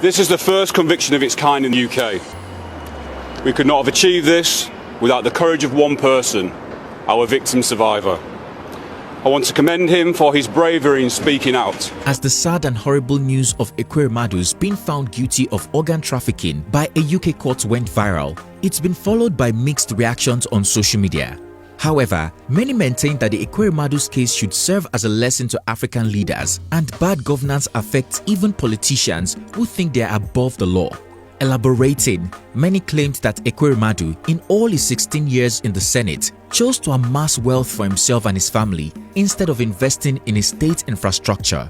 This is the first conviction of its kind in the UK. We could not have achieved this without the courage of one person, our victim survivor. I want to commend him for his bravery in speaking out. As the sad and horrible news of Ekweremadu's being found guilty of organ trafficking by a UK court went viral, it's been followed by mixed reactions on social media. However, many maintain that the Ekweremadu's case should serve as a lesson to African leaders, and bad governance affects even politicians who think they are above the law. Elaborating, many claimed that Ekweremadu, in all his 16 years in the Senate, chose to amass wealth for himself and his family instead of investing in a state infrastructure,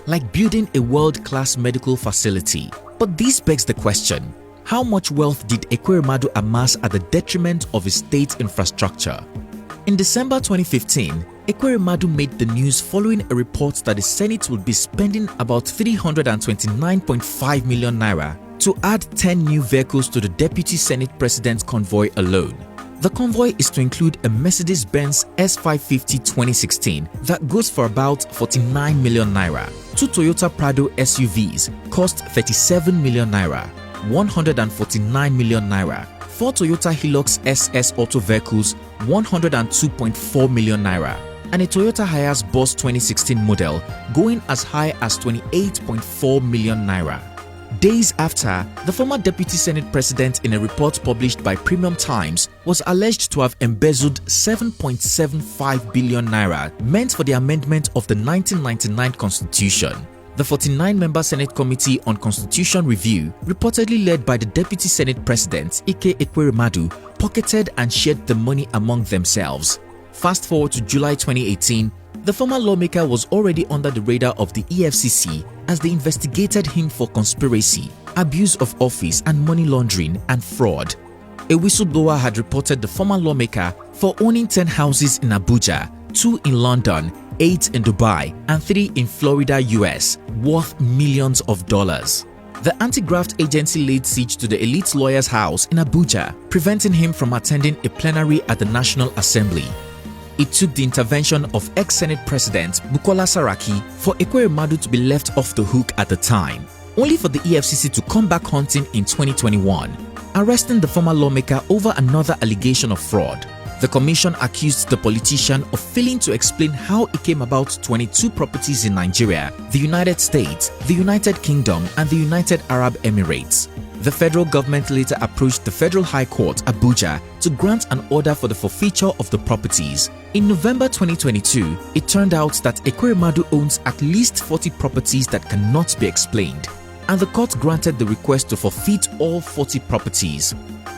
like building a world-class medical facility. But this begs the question, how much wealth did Ekweremadu amass at the detriment of his state infrastructure? In December 2015, Ekweremadu made the news following a report that the Senate would be spending about 329.5 million naira to add 10 new vehicles to the Deputy Senate President's convoy alone. The convoy is to include a Mercedes-Benz S550 2016 that goes for about 49 million naira, 2 Toyota Prado SUVs cost 37 million naira, 149 million naira, 4 Toyota Hilux SS auto vehicles 102.4 million naira, and a Toyota Hiace Boss 2016 model going as high as 28.4 million naira. Days after, the former Deputy Senate President, in a report published by Premium Times, was alleged to have embezzled 7.75 billion naira meant for the amendment of the 1999 Constitution. The 49-member Senate Committee on Constitution Review, reportedly led by the Deputy Senate President, Ike Ekweremadu, pocketed and shared the money among themselves. Fast forward to July 2018, the former lawmaker was already under the radar of the EFCC as they investigated him for conspiracy, abuse of office and money laundering and fraud. A whistleblower had reported the former lawmaker for owning 10 houses in Abuja, 2 in London, 8 in Dubai, and 3 in Florida, US, worth millions of dollars. The anti-graft agency laid siege to the elite lawyer's house in Abuja, preventing him from attending a plenary at the National Assembly. It took the intervention of ex-Senate President Bukola Saraki for Ekweremadu to be left off the hook at the time, only for the EFCC to come back hunting in 2021, arresting the former lawmaker over another allegation of fraud. The commission accused the politician of failing to explain how he came about 22 properties in Nigeria, the United States, the United Kingdom, and the United Arab Emirates. The federal government later approached the Federal High Court, Abuja, to grant an order for the forfeiture of the properties. In November 2022, it turned out that Ekweremadu owns at least 40 properties that cannot be explained, and the court granted the request to forfeit all 40 properties.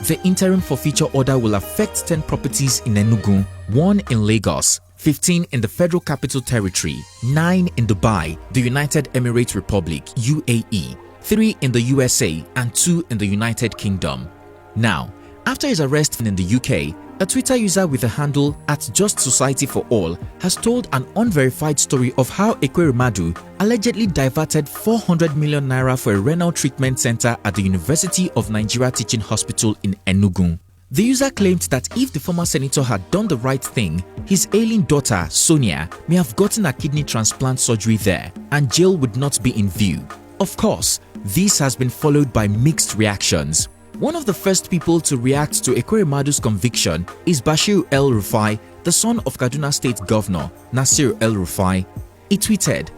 The interim forfeiture order will affect 10 properties in Enugu, 1 in Lagos, 15 in the Federal Capital Territory, 9 in Dubai, the United Emirates Republic, UAE, 3 in the USA, and 2 in the United Kingdom. Now, after his arrest in the UK, a Twitter user with the handle @JustSocietyForAll has told an unverified story of how Ekweremadu allegedly diverted 400 million naira for a renal treatment center at the University of Nigeria Teaching Hospital in Enugu. The user claimed that if the former senator had done the right thing, his ailing daughter, Sonia, may have gotten a kidney transplant surgery there, and jail would not be in view. Of course, this has been followed by mixed reactions. One of the first people to react to Ekweremadu's conviction is Bashir El-Rufai, the son of Kaduna State Governor Nasir El-Rufai. He tweeted,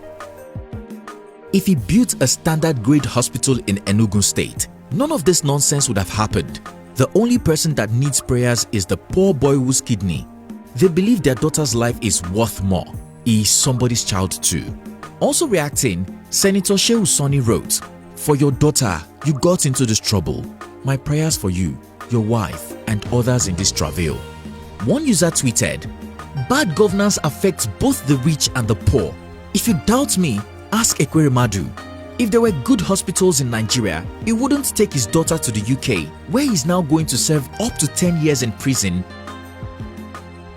"If he built a standard-grade hospital in Enugu State, none of this nonsense would have happened. The only person that needs prayers is the poor boy whose kidney. They believe their daughter's life is worth more. He is somebody's child too." Also reacting, Senator Shehu Sani wrote, "For your daughter, you got into this trouble. My prayers for you, your wife, and others in this travail." One user tweeted, "Bad governance affects both the rich and the poor. If you doubt me, ask Ekweremadu. If there were good hospitals in Nigeria, he wouldn't take his daughter to the UK, where he is now going to serve up to 10 years in prison."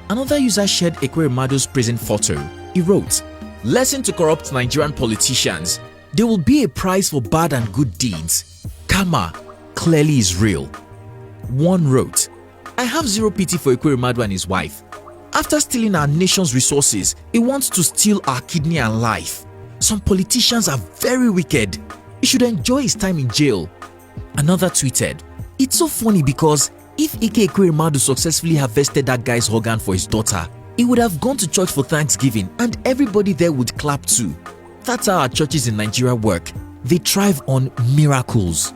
Another user shared Ekweremadu's prison photo. He wrote, "Lesson to corrupt Nigerian politicians. There will be a price for bad and good deeds. Karma clearly is real." One wrote, "I have zero pity for Ekweremadu and his wife. After stealing our nation's resources, he wants to steal our kidney and life. Some politicians are very wicked. He should enjoy his time in jail. Another tweeted, "It's so funny because if Ike Ekweremadu successfully harvested that guy's organ for his daughter, he would have gone to church for Thanksgiving and everybody there would clap too. That's how our churches in Nigeria work. They thrive on miracles."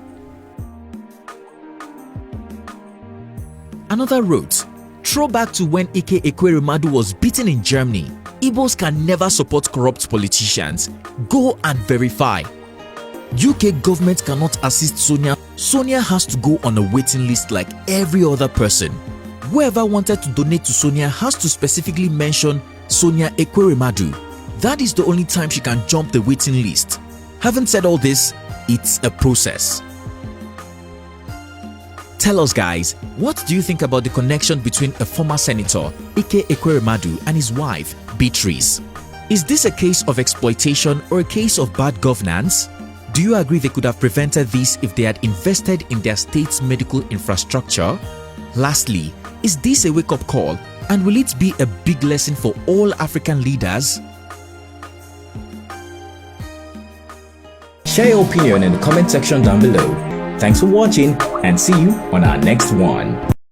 Another wrote, "Throwback to when Ike Ekweremadu was beaten in Germany. Igbos can never support corrupt politicians. Go and verify. UK government cannot assist Sonia. Sonia has to go on a waiting list like every other person. Whoever wanted to donate to Sonia has to specifically mention Sonia Ekweremadu. That is the only time she can jump the waiting list. Having said all this, it's a process." Tell us guys, what do you think about the connection between a former senator, Ike Ekweremadu, and his wife, Beatrice? Is this a case of exploitation or a case of bad governance? Do you agree they could have prevented this if they had invested in their state's medical infrastructure? Lastly, is this a wake-up call, and will it be a big lesson for all African leaders? Share your opinion in the comment section down below. Thanks for watching and see you on our next one.